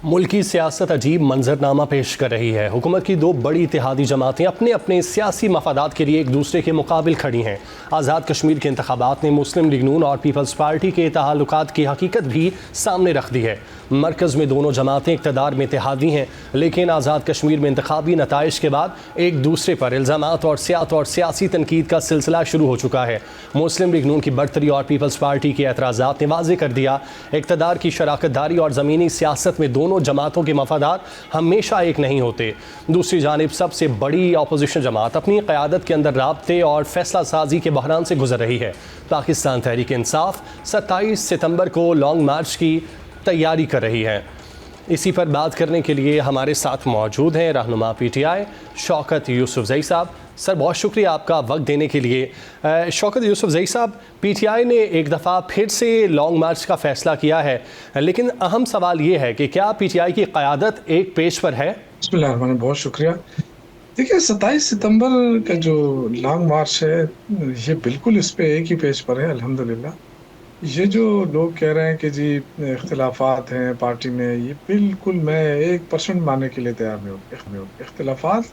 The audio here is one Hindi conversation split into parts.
मुल्की सियासत अजीब मंजरनामा पेश कर रही है। हुकूमत की दो बड़ी इत्तेहादी जमातें अपने अपने सियासी मफादात के लिए एक दूसरे के मुकाबिल खड़ी हैं। आज़ाद कश्मीर के इंतखाबात ने मुस्लिम लीग नून और पीपल्स पार्टी के ताल्लुकात की हकीकत भी सामने रख दी है। मरकज़ में दोनों जमातें इक़्तिदार में इत्तेहादी हैं, लेकिन आज़ाद कश्मीर में इंतखाबी नताइज के बाद एक दूसरे पर इल्ज़ामात और सियासी तनकीद का सिलसिला शुरू हो चुका है। मुस्लिम लीग नून की बरतरी और पीपल्स पार्टी के एतराज़ात ने वाज़ेह कर दिया, इक़्तिदार की शराकतदारी और ज़मीनी सियासत में दोनों जमातों के मफादात हमेशा एक नहीं होते। दूसरी जानिब सबसे बड़ी अपोजिशन जमात अपनी क़यादत के अंदर राब्ते और फैसला साजी के बहरान से गुजर रही है। पाकिस्तान तहरीक इंसाफ 27 सितंबर को लॉन्ग मार्च की तैयारी कर रही है। इसी पर बात करने के लिए हमारे साथ मौजूद हैं रहनुमा PTI शौकत यूसुफजई साहब। सर, बहुत शुक्रिया आपका वक्त देने के लिए। शौकत यूसुफजई साहब, PTI ने एक दफ़ा फिर से लॉन्ग मार्च का फ़ैसला किया है, लेकिन अहम सवाल ये है कि क्या PTI की क़यादत एक पेज पर है? बिस्मिल्लाह, बहुत शुक्रिया। देखिए, 27 सितंबर का जो लॉन्ग मार्च है, ये बिल्कुल इस पे एक ही पेज पर है अल्हम्दुलिल्लाह। ये जो लोग कह रहे हैं कि जी इख्तिलाफात हैं पार्टी में, ये बिल्कुल मैं 1% मानने के लिए तैयार नहीं हूँ। इख्तिलाफात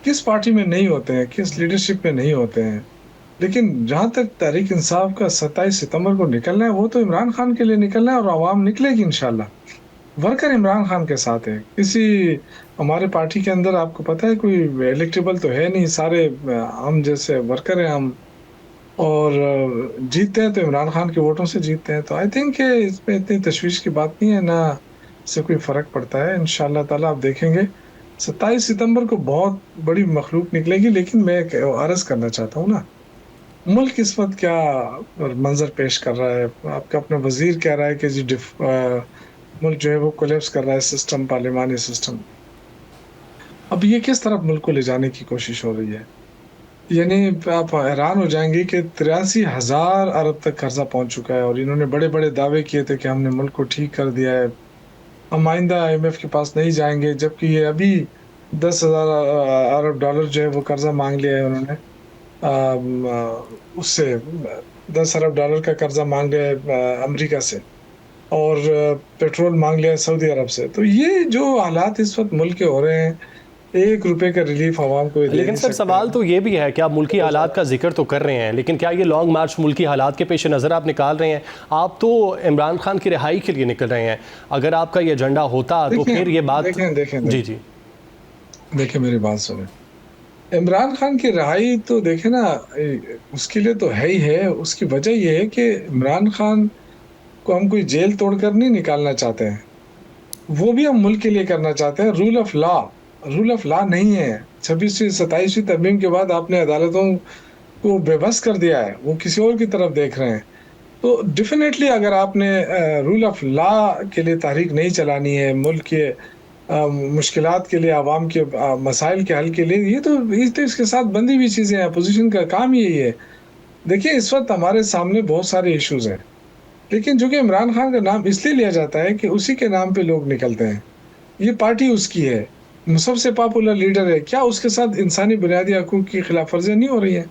किस पार्टी में नहीं होते हैं, किस लीडरशिप में नहीं होते हैं, लेकिन जहाँ तक तहरीक इंसाफ का 27 सितंबर को निकलना है, वो तो इमरान खान के लिए निकलना है और आवाम निकलेगी इंशाल्लाह। वर्कर इमरान खान के साथ है। किसी हमारे पार्टी के अंदर आपको पता है कोई इलेक्टेबल तो है नहीं, सारे हम जैसे वर्कर हैं हम, और जीतते हैं तो इमरान खान के वोटों से जीतते हैं। तो आई थिंक कि इसमें इतनी तशवीश की बात नहीं है, ना इससे कोई फ़र्क पड़ता है। इंशाल्लाह ताला आप देखेंगे 27 सितंबर को बहुत बड़ी मखलूक निकलेगी। लेकिन मैं एक अर्ज़ करना चाहता हूँ ना, मुल्क इस वक़्त क्या मंज़र पेश कर रहा है। आपका अपना वज़ीर कह रहा है कि जी मुल्क जो है वो कोलैप्स कर रहा है, सिस्टम, पार्लिमानी सिस्टम। अब ये किस तरफ मुल्क को ले जाने की कोशिश हो रही है? यानी आप हैरान हो जाएँगे कि 83,000 अरब तक कर्ज़ा पहुँच चुका है और इन्होंने बड़े-बड़े दावे किए थे कि हमने मुल्क को ठीक कर दिया है। हम आइंदा IMF के पास नहीं जाएँगे, जबकि ये अभी 10,000 अरब डॉलर जो है वो कर्ज़ा माँग लिया है उन्होंने। उससे 10 अरब डॉलर का कर्ज़ा माँग लिया है अमेरिका से, और पेट्रोल माँग लिया है सऊदी अरब से। तो ये जो हालात इस वक़्त मुल्क के हो रहे हैं, ₹1 का रिलीफ आवाम को दे लेकिन नहीं सर, सकते सवाल हैं। तो ये भी है कि आप मुल्की हालात का जिक्र तो कर रहे हैं, लेकिन क्या ये लॉन्ग मार्च मुल्की हालात के पेश नज़र आप निकाल रहे हैं? आप तो इमरान खान की रिहाई के लिए निकल रहे हैं। अगर आपका ये एजेंडा होता तो फिर ये बात जी जी देखिए मेरी बात सुनें। इमरान खान की रिहाई तो देखें ना, उसके लिए तो है ही है। उसकी वजह ये है कि इमरान खान को हम कोई जेल तोड़कर नहीं निकालना चाहते हैं। वो भी हम मुल्क के लिए करना चाहते हैं। रूल ऑफ लॉ नहीं है। 26वीं 27वीं तरमीम के बाद आपने अदालतों को बेबस कर दिया है, वो किसी और की तरफ देख रहे हैं। तो डेफिनेटली अगर आपने रूल ऑफ लॉ के लिए तहरीक नहीं चलानी है, मुल्क के मुश्किलात के लिए, आवाम के मसाइल के हल के लिए, ये तो इसके साथ बंधी हुई चीज़ें हैं। अपोज़िशन का काम यही है। देखिए, इस वक़्त हमारे सामने बहुत सारे इश्यूज़ हैं, लेकिन चूँकि इमरान खान का नाम इसलिए लिया जाता है कि उसी के नाम पे लोग निकलते हैं। ये पार्टी उसकी है, सबसे पॉपुलर लीडर है। क्या उसके साथ इंसानी बुनियादी हकूक़ की खिलाफ़वर्ज़ियाँ नहीं हो रही हैं?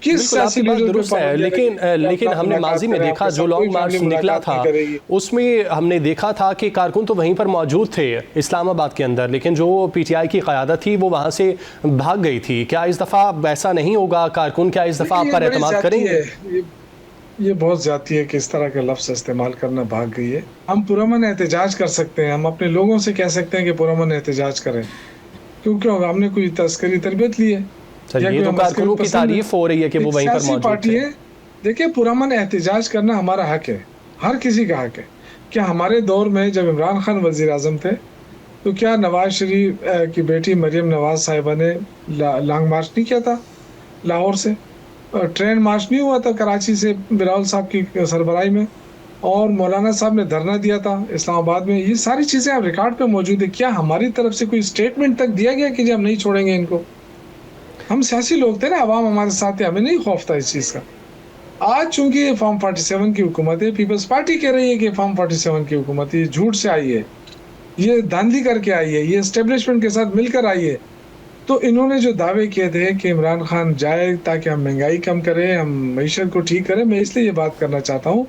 किस बिल्कुल, सियासी आपकी बात लीडर को दुरुस्त है, पाबंदियाँ लेकिन लगेंगी कि लेकिन अपना हमने मुलाकात माजी में करें, देखा आपके जो साथ कोई लॉन्ग मार्च फैमिली निकला मुलाकात था, नहीं करेगी? उसमें हमने देखा था कि कारकुन तो वहीं पर मौजूद थे इस्लामाबाद के अंदर, लेकिन जो PTI की क़यादत थी वो वहाँ से भाग गई थी। क्या इस दफ़ा ऐसा नहीं होगा? कारकुन क्या इस दफ़ा आप देखिए, ये पर बड़ी एतमाद ज़्यादती करेंगे? है। ये बहुत ज़्यादती है कि इस तरह का लफ्ज़ इस्तेमाल करना, भाग गई है। हम पुरअमन एहतजाज कर सकते हैं, हम अपने लोगों से कह सकते हैं कि पुरअमन एहतजाज करें। क्योंकि हमने कोई तस्करी तरबियत ली है सर, या ये कोई तो हम अस्करी कारकुनों की पसंद है। तारीफ़ हो रही है कि वो एक वहीं पर सियासी मौजूद पार्टी थे। है। देखिए, पुरअमन एहतजाज करना हमारा हक है, हर किसी का हक है। क्या हमारे दौर में जब इमरान खान वज़ीर-ए-आज़म थे, तो क्या नवाज़ शरीफ की बेटी मरियम नवाज़ साहिबा ने लॉन्ग मार्च नहीं किया था लाहौर से? ट्रेन मार्च नहीं हुआ था कराची से बिलावल साहब की सरबराही में? और मौलाना साहब ने धरना दिया था इस्लामाबाद में। ये सारी चीज़ें अब रिकॉर्ड पे मौजूद है। क्या हमारी तरफ से कोई स्टेटमेंट तक दिया गया कि जी हम नहीं छोड़ेंगे इनको? हम सियासी लोग थे ना, अवाम हमारे साथ है, हमें नहीं खौफ था इस चीज़ का। आज चूँकि फॉर्म 47 की हुकूमत है, पीपल्स पार्टी कह रही है कि फॉर्म 47 की हुकूमत ये झूठ से आई है, ये धांधली करके आई है, ये एस्टेब्लिशमेंट के साथ मिलकर आई है। तो इन्होंने जो दावे किए थे कि इमरान खान जाए ताकि हम महँगाई कम करें, हम मईशत को ठीक करें, मैं इसलिए ये बात करना चाहता हूँ।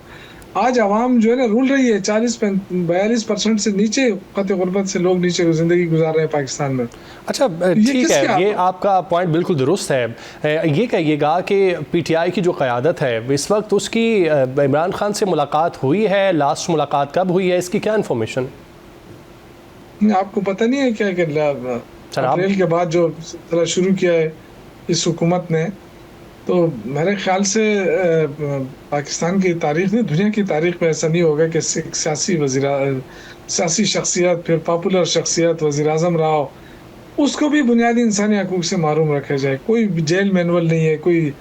आज आवाम जो है ना रूल रही है, 40-42% से नीचे खत गुर्बत से लोग नीचे ज़िंदगी गुजार रहे हैं पाकिस्तान में। अच्छा, ये ठीक किसके है, ये हाथ? आपका पॉइंट बिल्कुल दुरुस्त है। ये कहिएगा कि पीटीआई की जो क़यादत है इस वक्त, उसकी इमरान खान से मुलाकात हुई है? लास्ट मुलाकात कब हुई है, इसकी क्या इन्फॉर्मेशन? आपको पता नहीं है क्या कि अप्रैल के बाद जो सिलसिला शुरू किया है इस हुकूमत ने, तो मेरे ख्याल से पाकिस्तान की तारीख में, दुनिया की तारीख में ऐसा नहीं होगा कि सियासी शख्सियत, फिर पॉपुलर शख्सियत वज़ीर आज़म रहा हो, उसको भी बुनियादी इंसानी हकूक से महरूम रखा जाए। कोई जेल मैनुअल नहीं है, कोई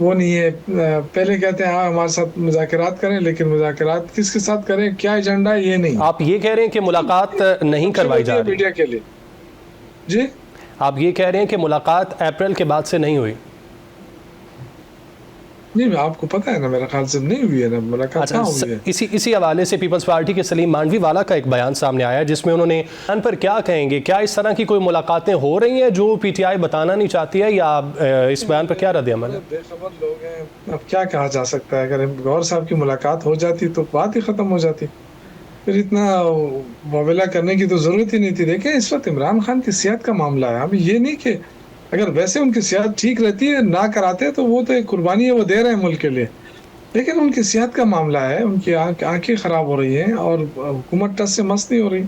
वो नहीं है। पहले कहते हैं हाँ हमारे साथ मुज़ाकरात करें, लेकिन मुज़ाकरात किसके साथ करें, क्या एजेंडा है, ये नहीं। आप ये कह रहे हैं कि मुलाकात नहीं करवाई जा रही मीडिया के लिए? जी, आप ये कह रहे हैं कि मुलाकात अप्रैल के बाद से नहीं हुई? नहीं, आपको पता है ना, मेरे ख्याल से नहीं हुई है ना मुलाकात। अच्छा, कहाँ हुई है? इसी हवाले से पीपल्स पार्टी के सलीम मांडवी वाला का एक बयान सामने आया जिसमें उन्होंने पर क्या कहेंगे, क्या इस तरह की कोई मुलाकातें हो रही हैं जो पीटीआई बताना नहीं चाहती है, या इस बयान पर क्या रद्द अमल है? बेखबर लोग हैं, अब क्या कहा जा सकता है। अगर गौहर साहब की मुलाकात हो जाती तो बात ही खत्म हो जाती, फिर इतना वावेला करने की तो जरूरत ही नहीं थी। देखें, इस वक्त इमरान खान की सेहत का मामला है। अब ये नहीं कि अगर वैसे उनकी सेहत ठीक रहती है, ना कराते तो वो तो एक कुर्बानी है, वो दे रहे हैं मुल्क के लिए, लेकिन उनकी सेहत का मामला है। उनकी आंखें खराब हो रही हैं और हुकूमत टस से मस नहीं हो रही।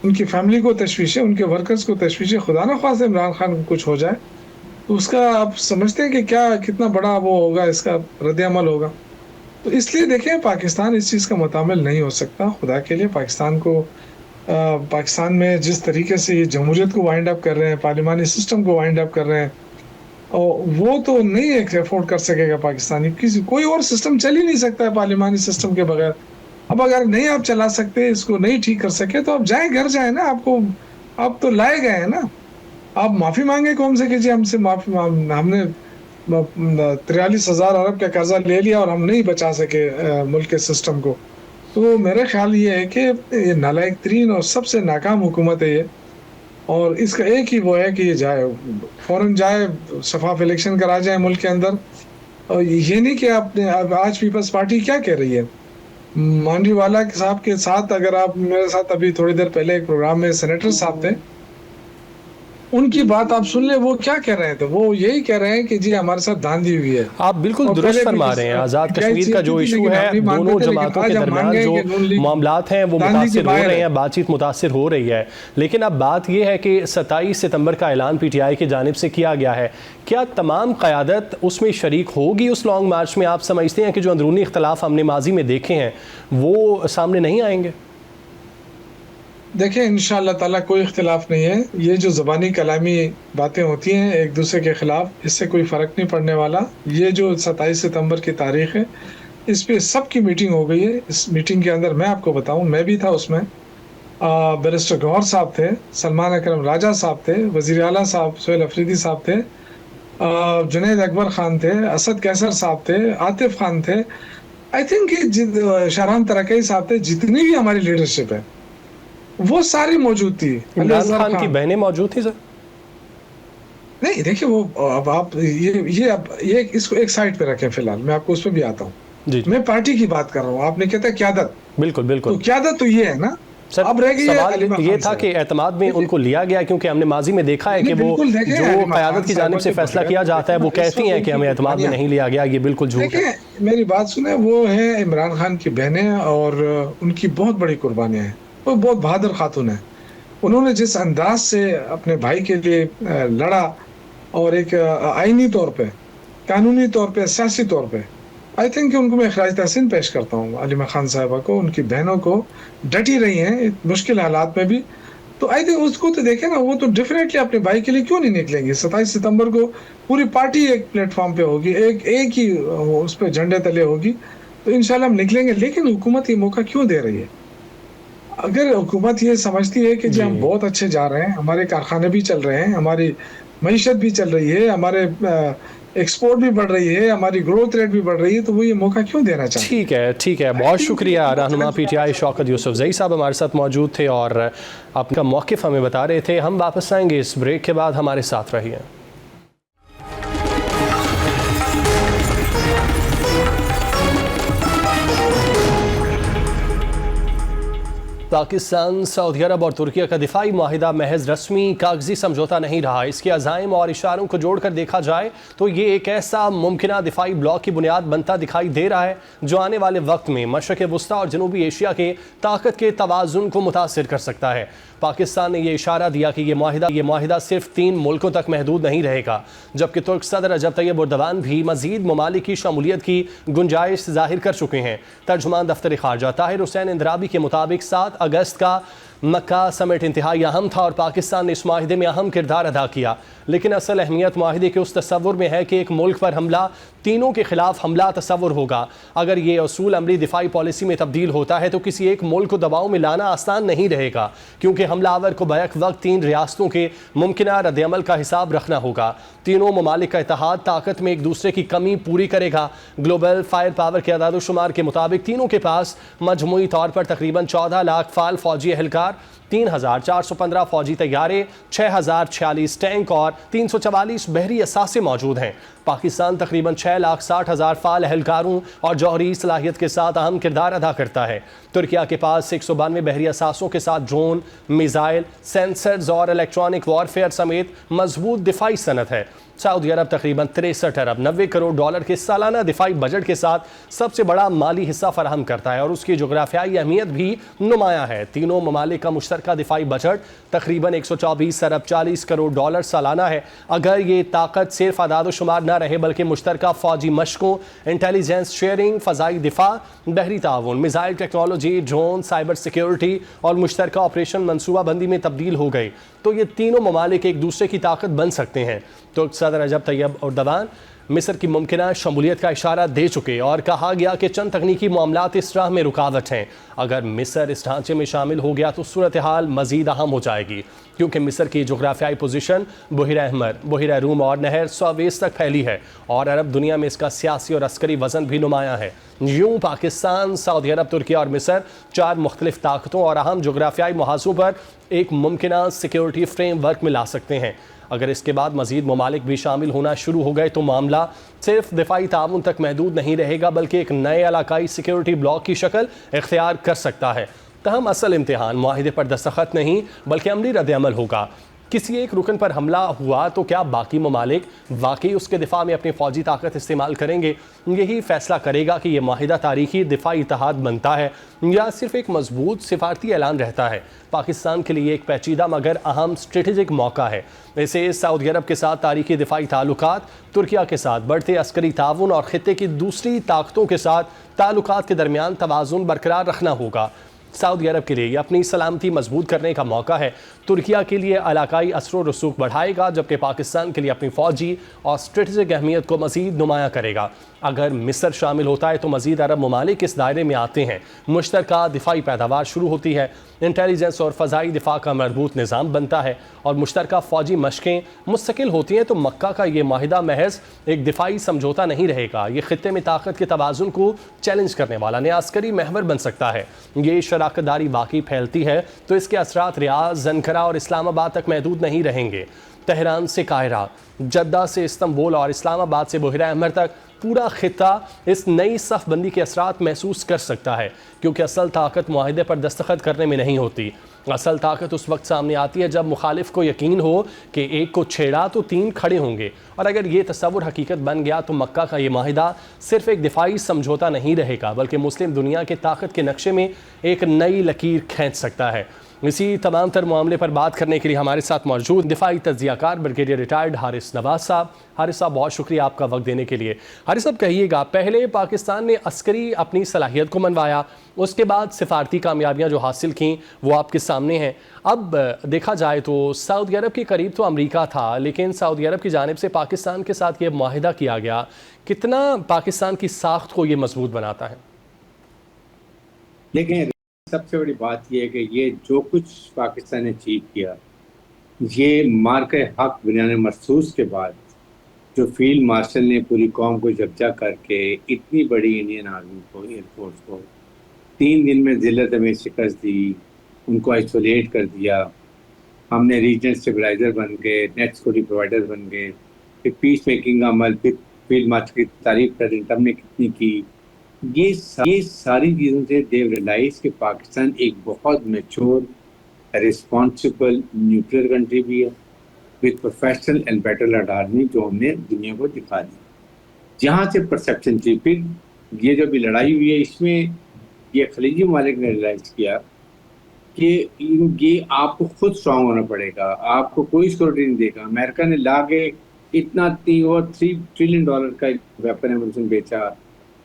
उनकी फैमिली को तशवीश है, उनके वर्कर्स को तशवीश है। खुदा ना ख्वास्ते इमरान खान को कुछ हो जाए तो उसका आप समझते हैं कि क्या, कितना बड़ा वो होगा, इसका रद्द अमल होगा। तो इसलिए देखें, पाकिस्तान इस चीज़ का मुतामिल नहीं हो सकता। खुदा के लिए पाकिस्तान को पाकिस्तान में जिस तरीके से ये जमहूरियत को वाइंड अप कर रहे हैं, पार्लिमानी सिस्टम को वाइंड अप कर रहे हैं, और वो तो नहीं अफोर्ड कर सकेगा पाकिस्तानी। किसी कोई और सिस्टम चल ही नहीं सकता है पार्लिमानी सिस्टम के बगैर। अब अगर नहीं आप चला सकते, इसको नहीं ठीक कर सके, तो आप जाए, घर जाए ना। आपको, आप तो लाए गए हैं ना, आप माफी मांगे कौन से कि जी हमसे माफी हमने 43,000 अरब का कर्जा ले लिया और हम नहीं बचा सके मुल्क के सिस्टम को। तो मेरा ख्याल ये है कि ये नालायक तरीन और सबसे नाकाम हुकूमत है ये, और इसका एक ही वो है कि ये जाए, फौरन जाए, शफाफ इलेक्शन करा जाए मुल्क के अंदर। और ये नहीं कि आपने आज पीपल्स पार्टी क्या कह रही है, मांडवी वाला साहब के साथ, अगर आप मेरे साथ अभी थोड़ी देर पहले एक प्रोग्राम में सेनेटर साहब थे, उनकी बात आप सुन ले, वो क्या कह रहे थे। वो यही कह रहे हैं कि जी हमारे साथ धांधली हुई है। आप बिल्कुल दुरुस्त फरमा रहे हैं। आज़ाद कश्मीर का जो इशू है, दोनों जमातों के दरमियान जो मामलात हैं वो मुतासिर हो रहे हैं, बातचीत मुतासिर हो रही है। लेकिन अब बात यह है कि 27 सितंबर का ऐलान पीटीआई की जानिब से किया गया है, क्या तमाम क़यादत उसमें शरीक होगी उस लॉन्ग मार्च में? आप समझते हैं कि जो अंदरूनी इख्तलाफ हमने माजी में देखे हैं वो सामने नहीं आएंगे? देखिए, इंशाअल्लाह ताला कोई इख्तिलाफ नहीं है। ये जो ज़बानी कलामी बातें होती हैं एक दूसरे के ख़िलाफ़, इससे कोई फ़र्क नहीं पड़ने वाला। ये जो 27 सितंबर की तारीख़ है, इस पे सबकी मीटिंग हो गई है। इस मीटिंग के अंदर मैं आपको बताऊँ, मैं भी था उसमें। बैरिस्टर गौहर साहब थे, सलमान अकरम राजा साहब थे, वज़ीर आला साहब सोहेल अफरीदी साहब थे, जुनैद अकबर ख़ान थे, असद कैसर साहब थे, आतिफ़ ख़ान थे। आई थिंक शाहराम तरक़ई साहब थे। जितनी भी हमारी लीडरशिप है वो सारी मौजूद थी। इमरान खान की बहनें मौजूद थी सर? नहीं, देखिए, वो अब आप ये इसको एक साइड पे रखें फिलहाल, मैं आपको उस पे भी आता हूँ। जी, मैं पार्टी की बात कर रहा हूँ। आपने कहता है क्यादत, बिल्कुल बिल्कुल। तो क्यादत तो ये है ना सर, अब रह गई सवाल ये था कि एतमाद में उनको लिया गया, क्योंकि हमने माजी में देखा है कि वो जो क़यादत की जानिब से फैसला किया जाता है वो कहती हैं कि हमें एतमाद में नहीं लिया गया। ये बिल्कुल झूठ है। मेरी बात सुने, वो है इमरान खान की बहनें और उनकी बहुत बड़ी कुर्बानियां हैं। वो बहुत बहादुर खातून है। उन्होंने जिस अंदाज से अपने भाई के लिए लड़ा, और एक आईनी तौर पे, कानूनी तौर पे, सियासी तौर पे, आई थिंक उनको मैं खराज तहसीन पेश करता हूँ अलीमा खान साहिबा को, उनकी बहनों को। डटी रही हैं मुश्किल हालात में भी। तो आई थिंक उसको तो देखें ना, वो तो डेफिनेटली अपने भाई के लिए क्यों नहीं निकलेंगे। 27 सितंबर को पूरी पार्टी एक प्लेटफॉर्म पे होगी, एक ही उस पर झंडे तले होगी, तो इंशाल्लाह हम निकलेंगे। लेकिन हुकूमत ये मौका क्यों दे रही है? अगर हुकूमत ये समझती है कि जी हम बहुत अच्छे जा रहे हैं, हमारे कारखाने भी चल रहे हैं, हमारी मईशत भी चल रही है, हमारे एक्सपोर्ट भी बढ़ रही है, हमारी ग्रोथ रेट भी बढ़ रही है, तो वो ये मौका क्यों देना चाहते हैं? ठीक है, ठीक है, बहुत शुक्रिया। रहनुमा पीटीआई शौकत यूसुफजई साहब हमारे साथ मौजूद थे और अपना मौक़िफ़ हमें बता रहे थे। हम वापस आएंगे इस ब्रेक के बाद, हमारे साथ रहिए। पाकिस्तान, सऊदी अरब और तुर्की का दिफाई माहिदा महज रस्मी कागजी समझौता नहीं रहा। इसके अज़ाइम और इशारों को जोड़कर देखा जाए तो ये एक ऐसा मुमकिन दिफाई ब्लॉक की बुनियाद बनता दिखाई दे रहा है जो आने वाले वक्त में मशरक़ वस्ता और जनूबी एशिया के ताकत के तवाज़ुन को मुतासिर कर सकता है। पाकिस्तान ने यह इशारा दिया कि ये माहिदा सिर्फ 3 मुल्कों तक महदूद नहीं रहेगा, जबकि तुर्क सदर रजब तैयब एर्दोगान भी मजीद ममालिक की शमूलियत की गुंजाइश जाहिर कर चुके हैं। तर्जुमान दफ्तर खारजा ताहिर हुसैन इंदराबी के मुताबिक 7 अगस्त का मक्का समिट इंतहाई अहम था और पाकिस्तान ने इस माहिदे में अहम किरदार अदा किया, लेकिन असल अहमियत माहिदे के उस तस्वुर में है कि एक मुल्क पर हमला तीनों के खिलाफ हमला तस्वुर होगा। अगर ये असूल अमली दिफाई पॉलिसी में तब्दील होता है तो किसी एक मुल्क को दबाव में लाना आसान नहीं रहेगा, क्योंकि हमलावर को बैक वक्त 3 रियासतों के मुमकिन रद्दअमल का हिसाब रखना होगा। तीनों ममालिक का इत्तेहाद ताकत में एक दूसरे की कमी पूरी करेगा। ग्लोबल फायर पावर के अदाद-ओ-शुमार के मुताबिक तीनों के पास मजमूई तौर पर तकरीबन 14 लाख फाल फौजी एहलकार, 3,415 फौजी तैयारे, 6,046 टैंक और 344 बहरी असासे मौजूद हैं। पाकिस्तान तकरीबन 6,60,000 फाल एहलकारों और जौहरी सलाहियत के साथ अहम किरदार अदा करता है। तुर्किया के पास 192 बहरी असासों के साथ ड्रोन, मिसाइल, सेंसर्स और इलेक्ट्रॉनिक वॉरफेयर समेत मजबूत दिफाई सनत है। सऊदी अरब तकरीबन 63 अरब 90 करोड़ डॉलर के सालाना दिफाई बजट के साथ सबसे बड़ा माली हिस्सा फराहम करता है और उसकी जोग्राफियाई अहमियत भी नुमाया है। तीनों ममालिक का मुश्तरका दिफाई बजट तकरीबन 124 अरब 40 करोड़ डॉलर सालाना है। अगर ये ताकत सिर्फ आदाद-ओ-शुमार न रहे बल्कि मुश्तरका फौजी मशकों, इंटेलिजेंस शेयरिंग, फ़ज़ाई दिफा, बहरी ताउन, missile technology, drone, cyber security और मुश्तरका ऑपरेशन मनसूबाबंदी में तब्दील हो गई तो ये तीनों ममालिक एक दूसरे की ताकत बन सकते हैं। तुर्क सदर रजब तैयब एर्दोगान मिस्र की मुमकिन शमूलियत का इशारा दे चुके और कहा गया कि चंद तकनीकी मामलात इस राह में रुकावट हैं। अगर मिस्र इस ढांचे में शामिल हो गया तो सूरत हाल मजीद अहम हो जाएगी, क्योंकि मिस्र की जोग्राफियाई पोजीशन बहिरा अहमर, बहिरा रूम और नहर स्वेज़ तक फैली है और अरब दुनिया में इसका सियासी और अस्करी वजन भी नुमाया है। यूँ पाकिस्तान, सऊदी अरब, तुर्की और मिस्र 4 मुख्तलिफ ताकतों और अहम जोग्राफियाई मुहाज़ों पर एक मुमकिन सिक्योरिटी फ्रेमवर्क में ला सकते हैं। अगर इसके बाद मजीद ममालिक भी शामिल होना शुरू हो गए तो मामला सिर्फ दिफाई ताउन तक महदूद नहीं रहेगा बल्कि एक नए इलाकाई सिक्योरिटी ब्लॉक की शक्ल इख्तियार कर सकता है। तहम असल इम्तिहान माहिदे पर दस्तखत नहीं बल्कि अमली रद्द-ए-अमल होगा। किसी एक रुकन पर हमला हुआ तो क्या बाकी ममालिक वाकई उसके दिफा में अपनी फ़ौजी ताकत इस्तेमाल करेंगे? यही फैसला करेगा कि यह माहिदा तारीखी दिफाई इत्तेहाद बनता है या सिर्फ एक मजबूत सिफारती ऐलान रहता है। पाकिस्तान के लिए एक पेचीदा मगर अहम स्ट्रेटेजिक मौका है। इसे सऊदी अरब के साथ तारीखी दिफाई ताल्लुकात, तुर्किया के साथ बढ़ते अस्करी ताउन और खित्ते की दूसरी ताकतों के साथ ताल्लुकात के दरमियान तवाज़ुन बरकरार रखना होगा। सऊदी अरब के लिए ये अपनी सलामती मजबूत करने का मौका है। तुर्किया के लिए इलाकाई असर रसूख बढ़ाएगा, जबकि पाकिस्तान के लिए अपनी फ़ौजी और स्ट्रेटजिक अहमियत को मज़ीद नुमाया करेगा। अगर मिस्र शामिल होता है तो मज़ीद अरब ममालिक इस दायरे में आते हैं। मुश्तरका दिफाई पैदावार शुरू होती है, इंटेलिजेंस और फ़ज़ाई दिफा का मजबूत निज़ाम बनता है और मुश्तरका फ़ौजी मशकें मुस्तकिल होती हैं तो मक्का का ये माहिदा महज एक दिफाई समझौता नहीं रहेगा। ये खित्ते में ताकत के तवाज़ुन को चैलेंज करने वाला नया अस्करी महवर बन सकता है। ये शराकतदारी बाकी फैलती है तो इसके असरात रियाद, ज़नकरा और इस्लामाबाद तक महदूद नहीं रहेंगे। तेहरान से कायरा, जद्दा से इस्तंबुल और इस्लामाबाद से बहिरा अहमर तक पूरा खित्ता इस नई सफ़बंदी के असरात महसूस कर सकता है, क्योंकि असल ताकत मुआहिदे पर दस्तखत करने में नहीं होती। असल ताकत उस वक्त सामने आती है जब मुखालिफ को यकीन हो कि एक को छेड़ा तो 3 खड़े होंगे, और अगर ये तस्वुर हकीकत बन गया तो मक्का का ये माहिदा सिर्फ एक दिफाई समझौता नहीं रहेगा बल्कि मुस्लिम दुनिया के ताकत के नक्शे में एक नई लकीर खींच सकता है। इसी तमाम तर मामले पर बात करने के लिए हमारे साथ मौजूद दिफाई तज्ज़ियाकार ब्रिगेडियर रिटायर्ड हारिस नवाज साहब। हारिस साहब, बहुत शुक्रिया आपका वक्त देने के लिए। हारिस साहब, कहिएगा, पहले पाकिस्तान ने अस्करी अपनी सलाहियत को मनवाया, उसके बाद सिफारती कामयाबियाँ जो हासिल की वो आपके सामने हैं। अब देखा जाए तो सऊदी अरब के करीब तो अमरीका था, लेकिन सऊदी अरब की जानिब से पाकिस्तान के साथ ये माहिदा किया गया, कितना पाकिस्तान की साख्त को ये मजबूत बनाता है? देखें, सबसे बड़ी बात यह है कि ये जो कुछ पाकिस्तान ने अचीव किया, ये मार्के हक बुनियाद महसूस के बाद जो फील्ड मार्शल ने पूरी कौम को जब्जा करके इतनी बड़ी इंडियन आर्मी को, एयरफोर्स को 3 दिन में जिल्लत में शिकस्त दी, उनको आइसोलेट कर दिया। हमने रीजनल स्टेबलाइजर बन गए, नेट सिक्योरिटी प्रोवाइडर बन गए, फिर पीस मेकिंग का अमल, फिर फील्ड मार्शल की तारीफ प्रेसिडेंट ट्रंप ने कितनी की, ये सारी चीज़ों से देव रियलाइज कि पाकिस्तान एक बहुत मैच्योर रिस्पॉन्सिबल न्यूक्लियर कंट्री भी है with professional and battle army, जो हमने दुनिया को दिखा दी। जहाँ से परसेप्शन थी, फिर ये जो भी लड़ाई हुई है इसमें ये खलीजी ममालिक ने रियलाइज किया कि ये आपको खुद स्ट्रांग होना पड़ेगा, आपको कोई सिक्योरिटी नहीं देगा। अमेरिका ने ला के इतना $3 ट्रिलियन का वेपन एमुनेशन बेचा,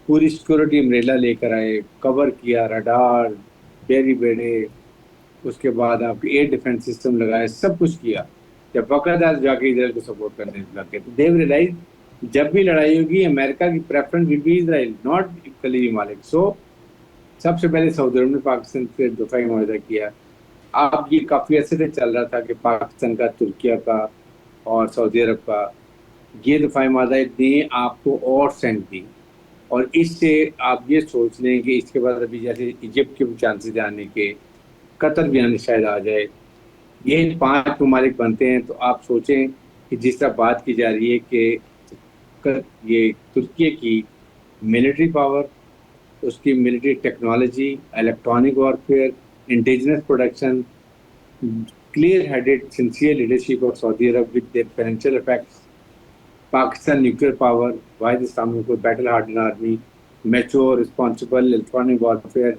पूरी सिक्योरिटी अम्ब्रेला लेकर आए, कवर किया, रडार, बेरी बेड़े, उसके बाद आपके एयर डिफेंस सिस्टम लगाए, सब कुछ किया। जब वक्त आज जाके इजराइल को सपोर्ट करने लगे तो देव रियलाइज जब भी लड़ाई होगी अमेरिका की preference will be Israel, not खलीजी ममालिक। सो सबसे पहले सऊदी अरब ने पाकिस्तान से दफाई मुआहदा किया। अब ये काफ़ी अर्से से चल रहा था कि पाकिस्तान का, तुर्किया का और सऊदी अरब का ये दफाई मुआहदा ने आपको और सेंट दी, और इससे आप ये सोच लें कि इसके बाद अभी जैसे इजिप्ट के भी चांसेस आने के, कतर भी आने शायद आ जाए, ये 5 ममालिक बनते हैं। तो आप सोचें कि जिस तरह बात की जा रही है कि ये तुर्की की मिलिट्री पावर, उसकी military technology, electronic warfare, indigenous production, clear headed sincere leadership of Saudi Arab with their financial effects, Pakistan nuclear power, Wahid Islamic battle harden army, mature responsible electronic warfare,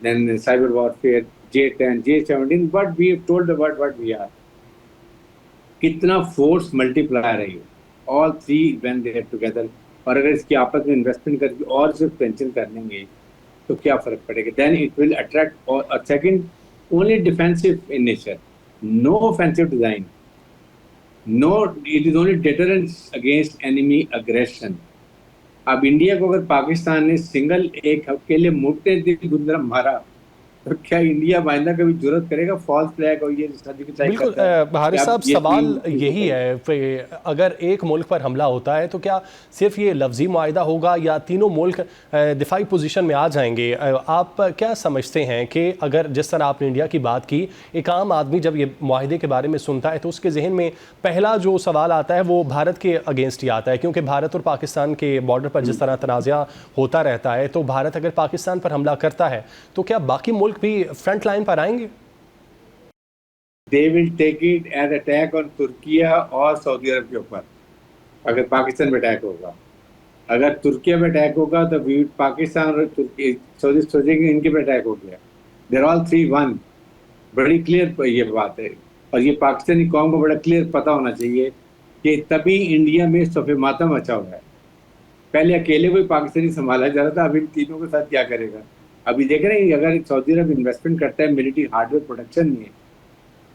then cyber warfare, J10, J17, but we have told the world what we are. कितना फोर्स मल्टीप्लायर है ये, all three when they are together. और अगर इसकी आपस में इन्वेस्टमेंट करके और सिर्फ पेंशन कर लेंगे तो क्या फर्क पड़ेगा? Then it will attract. और second, only defensive in nature, no offensive design, no, it is only deterrence against enemy aggression. अब इंडिया को अगर पाकिस्तान ने सिंगल एक अकेले मुड़ते दिल गुंदरा मारा तो क्या इंडिया माइंदा कभी जरूरत करेगा फॉल्स फ्लैग और ये बिल्कुल हारिस साहब, सवाल यही है, अगर एक मुल्क पर हमला होता है तो क्या सिर्फ ये लफ्जी मुआहिदा होगा या तीनों मुल्क दिफाई पोजीशन में आ जाएंगे? आप क्या समझते हैं कि अगर जिस तरह आपने इंडिया की बात की, एक आम आदमी जब ये मुआहिदे के बारे में सुनता है तो उसके जहन में पहला जो सवाल आता है वो भारत के अगेंस्ट ही आता है, क्योंकि भारत और पाकिस्तान के बॉर्डर पर जिस तरह तनाज़ा होता रहता है, तो भारत अगर पाकिस्तान पर हमला करता है तो क्या बाकी मुल्क भी फ्रंट लाइन पर आएंगे? They will take it as attack on Türkiye और सऊदी अरब के ऊपर। अगर पाकिस्तान में अटैक होगा, अगर तुर्किया में अटैक होगा तो पाकिस्तान और सऊदी सोचेंगे इनके पे अटैक हो गया। There all 3-1। बड़ी क्लियर ये बात है, और ये पाकिस्तानी कौम को बड़ा क्लियर पता होना चाहिए कि तभी इंडिया में सफ़े मातम मचा हुआ है। पहले अकेले कोई पाकिस्तानी संभाला जा रहा था, अब इन तीनों के साथ क्या करेगा? अभी देख रहे हैं अगर सऊदी अरब इन्वेस्टमेंट करता है मिलिट्री हार्डवेयर प्रोडक्शन में,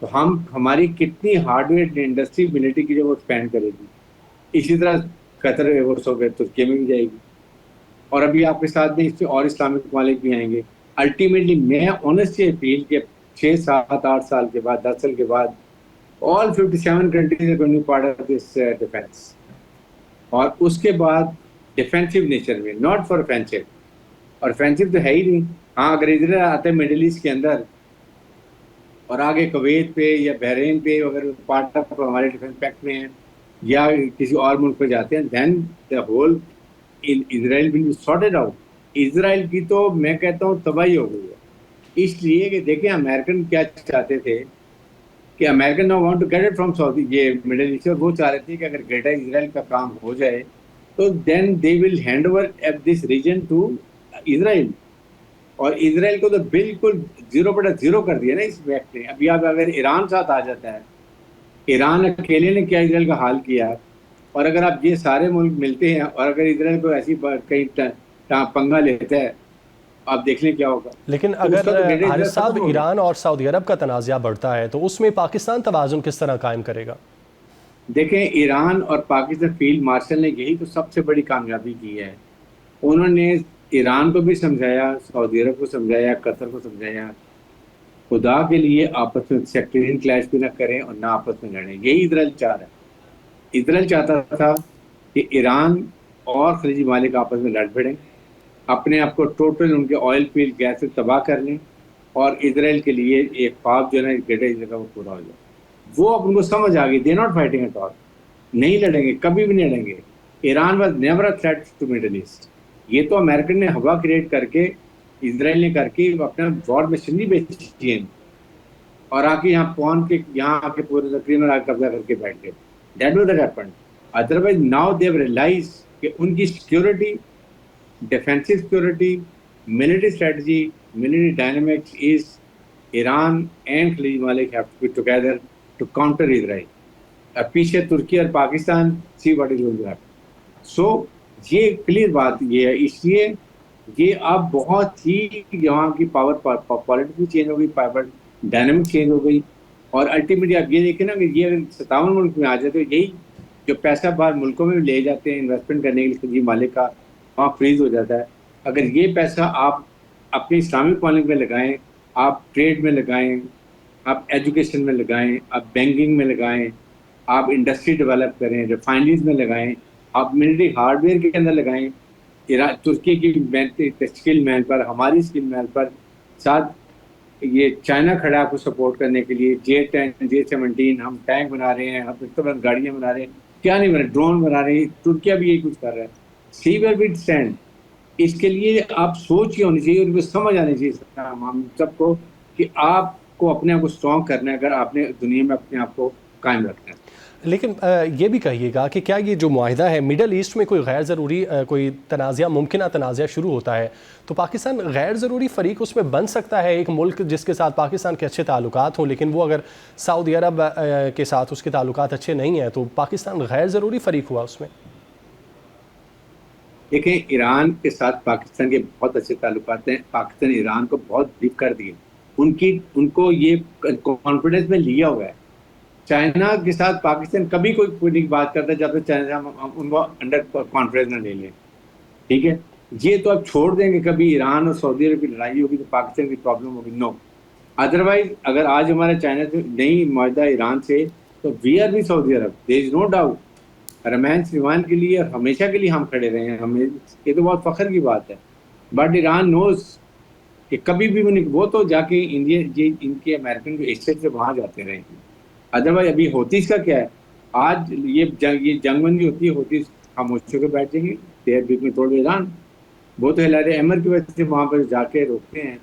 तो हमारी कितनी हार्डवेयर इंडस्ट्री मिलिट्री की जो वो स्पेंड करेगी। इसी तरह कतर वो तुर्की में भी जाएगी, और अभी आपके साथ में इससे और इस्लामिक ममालिक भी आएंगे। अल्टीमेटली मैं ऑनेस्टली अपील के 6, 7, 8 साल के बाद, 10 साल के बाद all 57 countries are going to part of this defence, और उसके बाद डिफेंसिव नेचर में, नॉट फॉर ऑफेंसिव। और ऑफेंसिव तो है ही नहीं। हाँ, अगर इधर आते हैं मिडिल ईस्ट के अंदर और आगे कुवैत पे या बहरीन पे अगर पार्ट ऑफ हमारे डिफेंस पैक्ट में है, या किसी और मुल्क पे जाते हैं, then the whole Israel will be sorted out. Israel की तो मैं कहता हूँ तबाही हो गई है, इसलिए कि देखिए अमेरिकन क्या चाहते थे कि American now want to get it from Saudi, ये मिडिल ईस्ट, और वो चाह रहे थे कि अगर ग्रेटर इजराइल का काम हो जाए तो then they will hand over this region to Israel. और इजराइल को तो बिल्कुल 0/0 कर दिया ना इस वक्त ने। अभी आप अगर ईरान साथ आ जाता है, ईरान अकेले ने क्या इजराइल का हाल किया, और अगर आप ये सारे मुल्क मिलते हैं और अगर इजराइल को ऐसी कहीं पंगा लेता है, आप देख लें क्या होगा। लेकिन अगर हारिस साहब ईरान और सऊदी अरब का तनाज़ा बढ़ता है तो उसमें पाकिस्तान तवाज़ुन किस तरह कायम करेगा? देखें, ईरान और पाकिस्तान फील्ड मार्शल ने यही तो सबसे बड़ी कामयाबी की है। उन्होंने ईरान को भी समझाया, सऊदी अरब को समझाया, कतर को समझाया, खुदा के लिए आपस में सेक्टरियन क्लैश भी ना करें और ना आपस में लड़ें। यही इजराइल चाह रहा है। इजराइल चाहता था कि ईरान और खलीजी मालिक आपस में लड़ भिड़ें, अपने आप को टोटल उनके ऑयल फील्ड गैस से तबाह कर लें, और इजराइल के लिए एक ख्वाब जो है ग्रेटर इजराइल का वो पूरा हो जाए। वो अब उनको समझ आ गई, they not fighting at all, नहीं लड़ेंगे, कभी भी नहीं लड़ेंगे। Iran was never a threat to Middle East, ये तो अमेरिकन ने हवा क्रिएट करके, इसराइल ने करके अपना वॉर मशीनरी बेची है और आके यहाँ पहुंच के यहाँ आके पूरे तकरीबन आके कब्जा करके बैठ गए। That was that happened. Otherwise now they have realise कि उनकी security, defensive security, military strategy, military dynamics is Iran and खलीज ममालिक have to be together to counter Israel. अब पीछे तुर्की और Pakistan, see what is going to happen. So ये क्लियर बात ये है, इसलिए ये अब बहुत ही यहाँ की पावर पॉलिटिक्स भी चेंज हो गई, पावर डायनामिक चेंज हो गई। और अल्टीमेटली आप ये देखें ना कि ये अगर 57 मुल्क में आ जाए तो यही जो पैसा बाहर मुल्कों में ले जाते हैं इन्वेस्टमेंट करने के लिए खलीज मालिक का, वहाँ फ्रीज हो जाता है। अगर ये पैसा आप अपने इस्लामिक मालिक में लगाएं, आप ट्रेड में लगाएं, आप एजुकेशन में लगाएं, आप बैंकिंग में लगाएं, आप इंडस्ट्री डेवलप करें, रिफाइनरीज में लगाएं, आप मिलिट्री हार्डवेयर के अंदर लगाएं, तुर्की की स्किल मैन पर, हमारी स्किल मैन पर, साथ ये चाइना खड़ा है आपको सपोर्ट करने के लिए, J-10, J-17, हम टैंक बना रहे हैं, हम गाड़ियाँ बना रहे हैं, क्या नहीं बना रहे, ड्रोन बना रहे हैं, तुर्किया भी यही कुछ कर रहा है। सी वेयर वी स्टैंड, इसके लिए आप सोच ही होनी चाहिए, उनको समझ आनी चाहिए हम सबको कि आपको अपने आप को स्ट्रॉन्ग करना है अगर आपने दुनिया में अपने आप को कायम रखना है। लेकिन ये भी कहिएगा कि क्या ये जो मुआहिदा है मिडल ईस्ट में कोई गैर ज़रूरी कोई तनाज़ा, मुमकिन तनाज़ा शुरू होता है तो पाकिस्तान गैर ज़रूरी फ़रीक उसमें बन सकता है? एक मुल्क जिसके साथ पाकिस्तान के अच्छे ताल्लुकात हों लेकिन वो अगर सऊदी अरब के साथ उसके ताल्लुकात अच्छे नहीं हैं तो पाकिस्तान गैर ज़रूरी फ़रीक हुआ उसमें? देखें, ईरान के साथ पाकिस्तान के बहुत अच्छे ताल्लुकात हैं। पाकिस्तान ईरान को बहुत वीक कर दिए, उनको ये कॉन्फिडेंस में लिया हुआ है। चाइना के साथ पाकिस्तान कभी कोई बात करता है जब तक चाइना हम उनको अंडर कॉन्फ्रेंस ना ले लें, ठीक है। ये तो अब छोड़ देंगे, कभी ईरान और सऊदी अरब की लड़ाई होगी तो पाकिस्तान की प्रॉब्लम होगी, नो। अदरवाइज अगर आज हमारा चाइना से नहीं मुआहिदा ईरान से, तो वी आर भी Saudi Arabia, there is no doubt. रमान श्रीमान के लिए हमेशा के लिए हम खड़े रहे हैं, हमें ये तो बहुत फख्र की बात है। बट ईरान नोज कि कभी भी वो तो जाके इंडिया इनके अमेरिकन जो एस्टेट से वहाँ जाते रहे। अदरवाइज अभी होतीस का क्या है, आज ये जंगबंदी होती है, होतीस खामोश होकर बैठ जाएंगे, देर बीच में तोड़ ईरान। वो तो हिलारे अमर की वजह से वहाँ पर जाके रोकते हैं,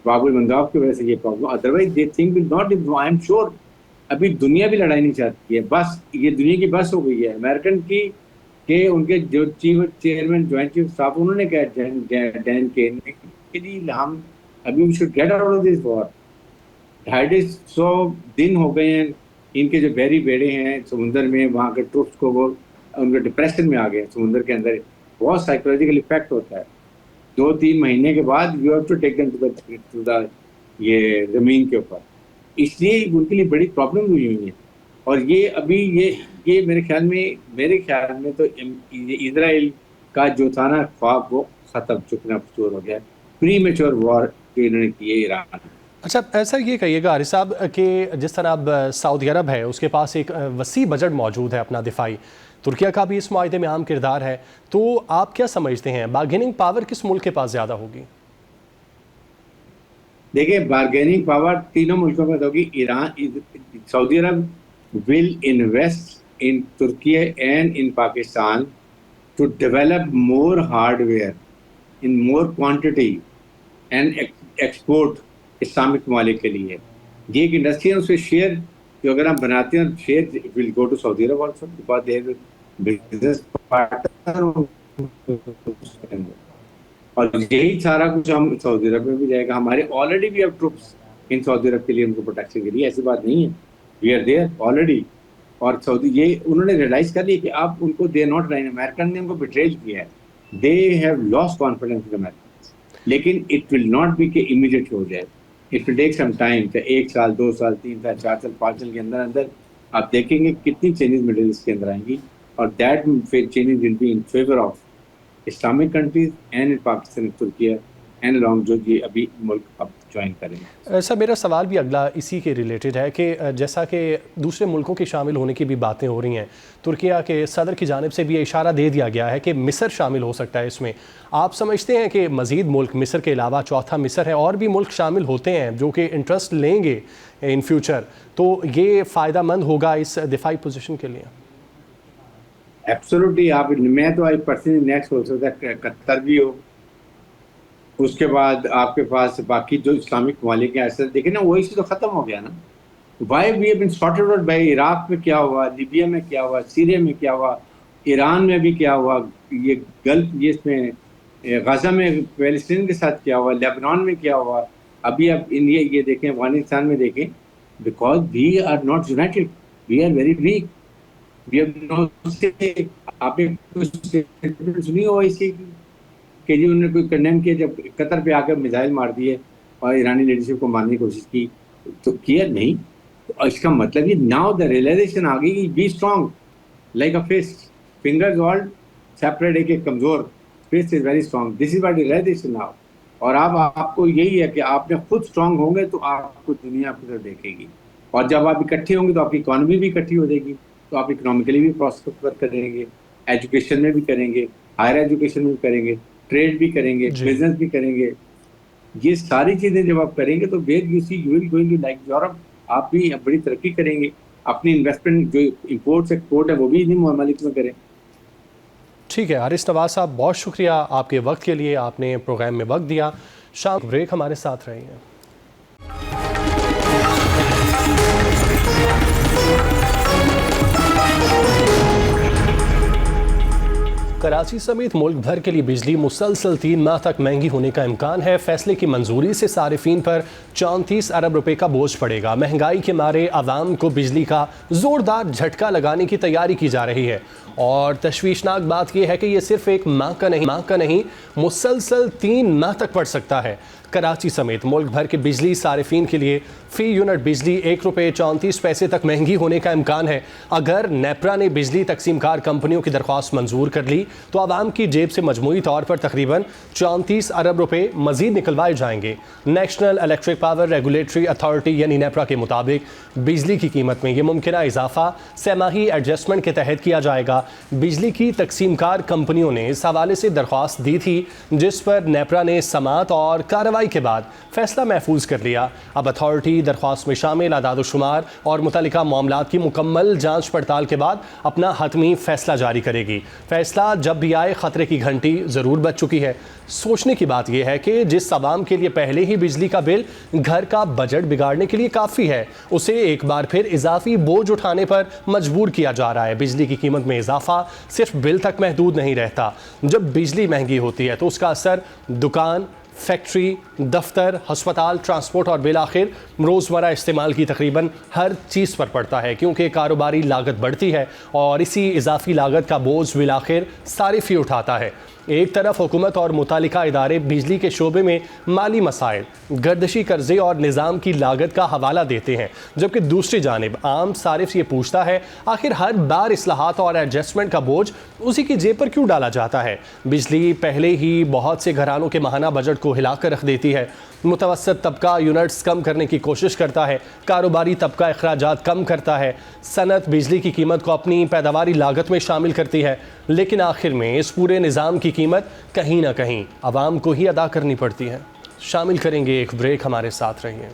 बाबुल मंदाव की वजह से ये problem. Otherwise they think will not, I am sure अभी दुनिया भी लड़ाई नहीं चाहती है, बस ये दुनिया की बस हो गई है अमेरिकन की के उनके जो चेयरमैन ज्वाइंट चीफ स्टाफ उन्होंने कहा डैन केन कि जी हम अभी we should get out of this war. 250 दिन हो गए हैं इनके जो बहरी बेड़े हैं समुद्र में, वहाँ के ट्रूप्स को वो उनके डिप्रेशन में आ गए। समुद्र के अंदर बहुत साइकोलॉजिकल इफेक्ट होता है। 2-3 महीने के बाद you have to take them to the ये ज़मीन के ऊपर, इसलिए उनके लिए बड़ी प्रॉब्लम हुई है। और ये अभी ये मेरे ख्याल में तो इजराइल का जो था ना ख्वाब वो खत्म, चुकना चोर हो गया। प्री मेच्योर वॉर इन्होंने किए ईरान। अच्छा, ऐसा ये कहिएगा आरिफ साहब कि जिस तरह अब सऊदी अरब है उसके पास एक वसी बजट मौजूद है अपना दिफाई, तुर्किया का भी इस मुआहिदे में अहम किरदार है, तो आप क्या समझते हैं बार्गेनिंग पावर किस मुल्क के पास ज़्यादा होगी? देखिए, बार्गेनिंग पावर तीनों मुल्कों में होगी। Iran, Saudi Arab will invest in Turkey and in Pakistan to develop more hardware in more quantity and export Islamic ममालिक के लिए। ये एक इंडस्ट्री है, उससे शेयर जो अगर हम बनाते हैं share will go to Saudi Arabia also because they have business partner. और यही सारा कुछ हम सऊदी अरब में भी जाएगा। हमारे already we have troops in Saudi Arabia के लिए, उनको प्रोटेक्शन के लिए, ऐसी बात नहीं है, वी आर देयर ऑलरेडी। और सऊदी ये उन्होंने रियलाइज कर लिया कि आप उनको दे नॉट राइन, अमेरिकन ने उनको बिट्रेल किया है, they have lost confidence in American. लेकिन इट विल नॉट बी कि इमीडिएट हो जाए, it will take some time. 1 साल 2 साल 3 साल 4 साल 5 साल के अंदर अंदर आप देखेंगे कितनी चेंजेस मिडिल ईस्ट के अंदर आएंगी। और that changes will be in favour of Islamic countries and in Pakistan, तुर्की एंड लॉन्ग जो ये अभी मुल्क अब ज्वाइन करेंगे। सर, मेरा सवाल भी अगला इसी के रिलेटेड है कि जैसा कि दूसरे मुल्कों के शामिल होने की भी बातें हो रही हैं, तुर्किया के सदर की जानिब से भी ये इशारा दे दिया गया है कि मिस्र शामिल हो सकता है इसमें। आप समझते हैं कि मज़ीद मुल्क मिस्र के अलावा, चौथा मिस्र है, और भी मुल्क शामिल होते हैं जो कि इंटरेस्ट लेंगे इन फ्यूचर, तो ये फ़ायदा मंद होगा इस दिफाई पोजीशन के लिए? एब्सोल्युटली। आप, मैं तो आई पर्सनली नेक्स्ट हो सकता है कतर भी हो, उसके बाद आपके पास बाकी जो इस्लामिक ममालिक हैं ऐसे देखें ना, वो इसी तो खत्म हो गया ना। Why we have been sorted out by Iraq में क्या हुआ, लीबिया में क्या हुआ, सीरिया में क्या हुआ, ईरान में भी क्या हुआ, ये गल्फ, ये इसमें गाजा में पैलेस्टीन के साथ क्या हुआ, लेबनान में क्या हुआ, अभी आप इंडिया ये देखें, अफगानिस्तान में देखें। Because we are not united, we are very weak, we have no say. आपने कुछ स्टेटमेंट सुनी हो इसी कि जी उन्होंने कोई कंडेम किया जब कतर पे आकर मिसाइल मार दिए और ईरानी लीडरशिप को मारने की कोशिश की, तो किया नहीं। तो इसका मतलब ये नाउ द रियलाइजेशन आ गई, be strong like a fist, fingers all separate, एक कमजोर, fist is very strong, this is what realization now. और अब आपको यही है कि आपने खुद स्ट्रांग होंगे तो आपको दुनिया आपकी तरफ देखेगी, और जब आप इकट्ठे होंगे तो आपकी इकोनॉमी भी इकट्ठी हो जाएगी, तो आप इकोनॉमिकली भी प्रॉस्पर करेंगे, एजुकेशन में भी करेंगे, हायर एजुकेशन में भी करेंगे, ट्रेड भी करेंगे, बिजनेस भी करेंगे। ये सारी चीजें जब आप करेंगे तो where you see you will going like Europe, आप भी बड़ी तरक्की करेंगे। अपनी इन्वेस्टमेंट जो इंपोर्ट एक्सपोर्ट है वो भी इन्हीं ममालिक में करें। ठीक है हारिस नवाज साहब, बहुत शुक्रिया आपके वक्त के लिए, आपने प्रोग्राम में वक्त दिया। शाम ब्रेक हमारे साथ रही हैं। कराची समेत मुल्क भर के लिए बिजली मुसलसल 3 माह तक महंगी होने का इम्कान है। फैसले की मंजूरी से सारिफीन पर 34 अरब रुपए का बोझ पड़ेगा। महंगाई के मारे आवाम को बिजली का जोरदार झटका लगाने की तैयारी की जा रही है, और तशवीशनाक बात यह है कि यह सिर्फ एक माह का नहीं मुसलसल 3 माह तक पड़ सकता है। कराची समेत मुल्क भर के बिजली सारिफीन के लिए फ़ी यूनिट बिजली 1 रुपये 34 पैसे तक महंगी होने का इम्कान है। अगर नेपरा ने बिजली तकसीमकार कंपनियों की दरख्वास्त मंजूर कर ली तो आवाम की जेब से मजमूई तौर पर तकरीबन 34 अरब रुपये मजीद निकलवाए जाएंगे। National electric power regulatory authority यानी नेपरा के मुताबिक बिजली की कीमत में यह मुमकिन इजाफा सहमाही एडजस्टमेंट के तहत किया जाएगा। बिजली की तकसीमकार कंपनियों ने इस हवाले से दरख्वास्त दी थी, जिस पर नेपरा ने समाअत और कार्रवाई के बाद फैसला महफूज कर लिया। अब अथॉरिटी दरख्वास्त में शामिल आदाद-ओ-शुमार और मुतल्लिका मामलात की मुकम्मल जांच पड़ताल के बाद अपना हतमी फैसला जारी करेगी। फैसला जब भी आए, खतरे की घंटी ज़रूर बज चुकी है। सोचने की बात यह है कि जिस आवाम के लिए पहले ही बिजली का बिल घर का बजट बिगाड़ने के लिए काफ़ी है, उसे एक बार फिर इजाफी बोझ उठाने पर मजबूर किया जा रहा है। बिजली की कीमत में इजाफा सिर्फ बिल तक महदूद नहीं रहता। जब बिजली महंगी होती है तो उसका असर दुकान, फैक्ट्री, दफ्तर, हस्पताल, ट्रांसपोर्ट और बिलाखिर रोज़मर्रा इस्तेमाल की तकरीबन हर चीज़ पर पड़ता है, क्योंकि कारोबारी लागत बढ़ती है और इसी इजाफी लागत का बोझ बिलाखिर सारिफी उठाता है। एक तरफ हुकूमत और मुतालिका इदारे बिजली के शोबे में माली मसाइल, गर्दशी कर्जे और निज़ाम की लागत का हवाला देते हैं, जबकि दूसरी जानिब आम सारिफ ये पूछता है आखिर हर बार इस्लाहात और एडजस्टमेंट का बोझ उसी की जेब पर क्यों डाला जाता है। बिजली पहले ही बहुत से घरानों के माहाना बजट को हिला कर रख देती है। मुतवस्सित तबका यूनिट्स कम करने की कोशिश करता है, कारोबारी तबका अखराजात कम करता है, सनत बिजली की कीमत को अपनी पैदावारी लागत में शामिल करती है, लेकिन आखिर में इस पूरे निज़ाम की कीमत कहीं ना कहीं आवाम को ही अदा करनी पड़ती है। शामिल करेंगे एक ब्रेक, हमारे साथ रहिए।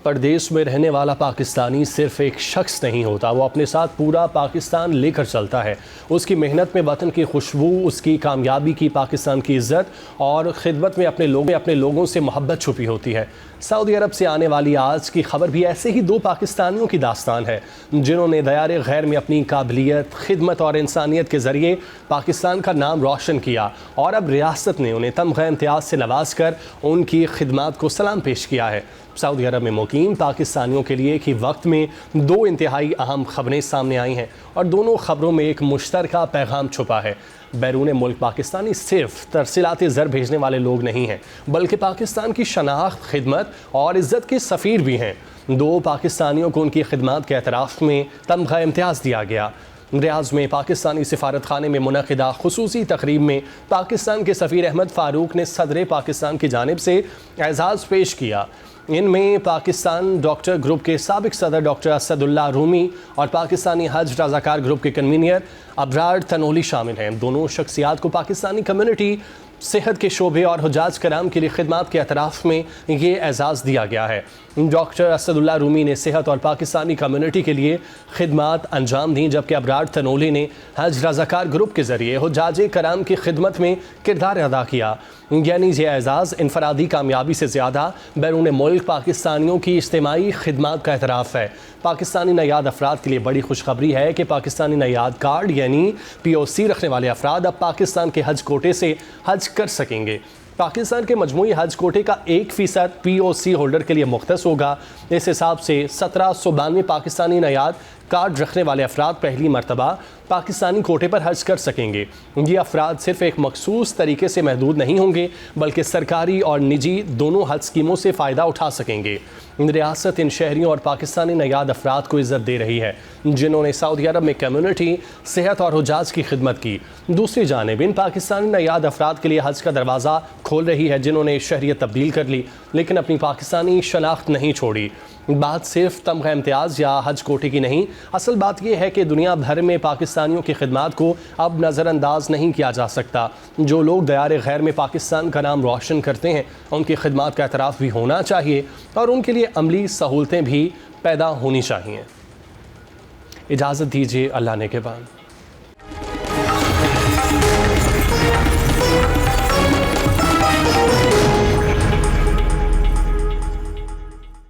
परदेश में रहने वाला पाकिस्तानी सिर्फ एक शख्स नहीं होता, वो अपने साथ पूरा पाकिस्तान लेकर चलता है। उसकी मेहनत में वतन की खुशबू, उसकी कामयाबी की पाकिस्तान की इज़्ज़त और ख़िदमत में अपने लोगों से मोहब्बत छुपी होती है। सऊदी अरब से आने वाली आज की खबर भी ऐसे ही 2 पाकिस्तानियों की दास्तान है, जिन्होंने दयारे गैर में अपनी काबिलियत, खिदमत और इंसानियत के ज़रिए पाकिस्तान का नाम रोशन किया, और अब रियासत ने उन्हें तमग़ा इम्तियाज़ से नवाज कर उनकी खिदमत को सलाम पेश किया है। सऊदी अरब में मुकीम पाकिस्तानियों के लिए एक ही वक्त में 2 इंतहाई अहम खबरें सामने आई हैं, और दोनों खबरों में एक मुश्तरका पैगाम छुपा है। बैरून मुल्क पाकिस्तानी सिर्फ तरसीलात ज़र भेजने वाले लोग नहीं हैं, बल्कि पाकिस्तान की शनाख्त, खिदमत और इज़्ज़त के सफ़ीर भी हैं। 2 पाकिस्तानियों को उनकी खिदमत के एतराफ़ में तमग़ा इम्तियाज़ दिया गया। रियाज़ में पाकिस्तानी सिफारत खाने में मुनक़िदा खुसूसी तक़रीब में पाकिस्तान के सफ़ीर अहमद फ़ारूक ने सदर पाकिस्तान की जानिब से एज़ाज़ पेश किया। इनमें पाकिस्तान डॉक्टर ग्रुप के साबिक सदर डॉक्टर असदुल्ला रूमी और पाकिस्तानी हज रज़ाकार ग्रुप के कन्वीनर अबरार तनोली शामिल हैं। दोनों शख्सियात को पाकिस्तानी कम्युनिटी सेहत के शोबे और हुज्जाज कराम के लिए खिदमत के एतराफ़ में ये एजाज़ दिया गया है। डॉक्टर असदुल्ला रूमी ने सेहत और पाकिस्तानी कम्युनिटी के लिए खिदमत अंजाम दी, जबकि अबरार तनोली ने हज रज़ाकार ग्रुप के ज़रिए हुज्जाज कराम की खिदमत में किरदार अदा किया। यानी ये एजाज़ इनफरादी कामयाबी से ज़्यादा बैरून मुल्क पाकिस्तानियों की इज्तिमाई खिदमत का एतराफ़ है। पाकिस्तानी नयाद अफराद के लिए बड़ी खुशखबरी है कि पाकिस्तानी नयाद कार्ड यानी POC रखने वाले अफराद अब पाकिस्तान के हज कोटे से हज कर सकेंगे। पाकिस्तान के मजमूई हज कोटे का 1% POC होल्डर के लिए मुख्तस होगा। इस हिसाब से 1792 पाकिस्तानी नयाद कार्ड रखने वाले अफराद पहली मरतबा पाकिस्तानी कोटे पर हज कर सकेंगे। ये अफराद सिर्फ एक मखसूस तरीके से महदूद नहीं होंगे, बल्कि सरकारी और निजी दोनों हज स्कीमों से फ़ायदा उठा सकेंगे। रियासत इन शहरियों और पाकिस्तानी नयाद अफराद को इज़्ज़त दे रही है जिन्होंने सऊदी अरब में कम्युनिटी, सेहत और हुज्जाज की खिदमत की। दूसरी जानिब इन पाकिस्तानी नयाद अफराद के लिए हज का दरवाज़ा खोल रही है जिन्होंने शहरियत तब्दील कर ली लेकिन अपनी पाकिस्तानी शनाख्त नहीं छोड़ी। बात सिर्फ तमगा इम्तियाज़ या हज कोटे की नहीं, असल बात यह है कि दुनिया भर में पाकिस्तानियों की खिदमत को अब नज़रअंदाज नहीं किया जा सकता। जो लोग दयार गैर में पाकिस्तान का नाम रोशन करते हैं उनकी खिदमत का एतराफ़ भी होना चाहिए और उनके लिए अमली सहूलतें भी पैदा होनी चाहिए। इजाज़त दीजिए, अल्लाह ने के बाद।